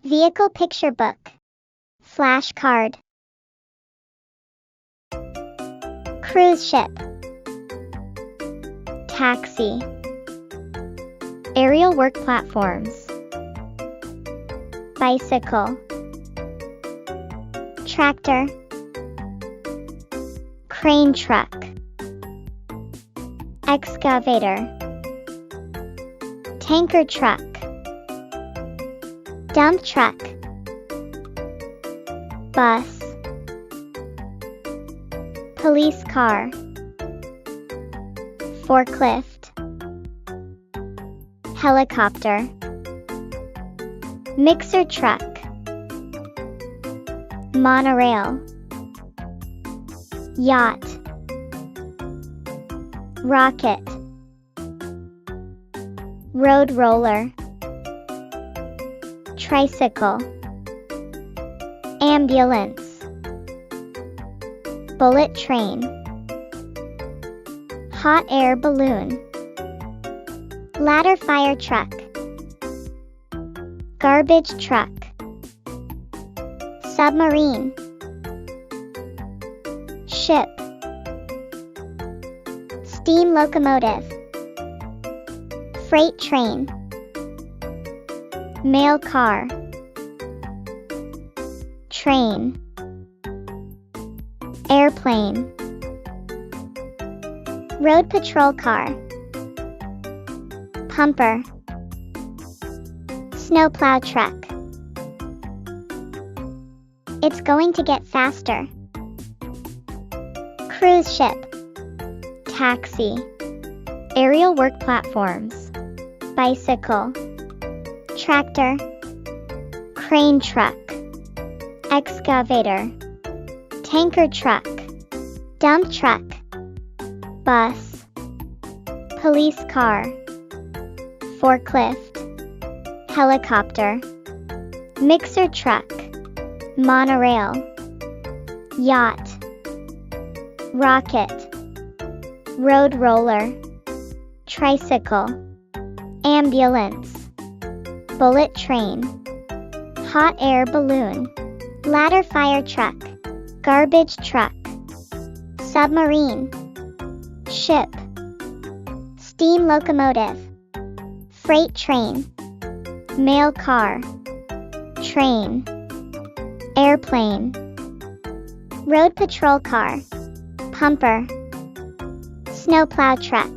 Vehicle picture book. Flashcard. Cruise ship. Taxi. Aerial work platforms. Bicycle. Tractor. Crane truck. Excavator. Tanker truck. Dump truck. Bus. Police car. Forklift. Helicopter. Mixer truck. Monorail. Yacht. Rocket. Road roller. Tricycle. Ambulance. Bullet train. Hot air balloon. Ladder fire truck. Garbage truck. Submarine. Ship. Steam locomotive. Freight train. Mail car. Train. Airplane. Road patrol car. Pumper. Snowplow truck. It's going to get faster. Cruise ship. Taxi. Aerial work platforms. Bicycle. Tractor. Crane truck. Excavator. Tanker truck. Dump truck. Bus. Police car. Forklift. Helicopter. Mixer truck. Monorail. Yacht. Rocket. Road roller. Tricycle. Ambulance. Bullet train. Hot air balloon. Ladder fire truck. Garbage truck. Submarine. Ship. Steam locomotive. Freight train. Mail car. Train. Airplane. Road patrol car. Pumper. Snowplow truck.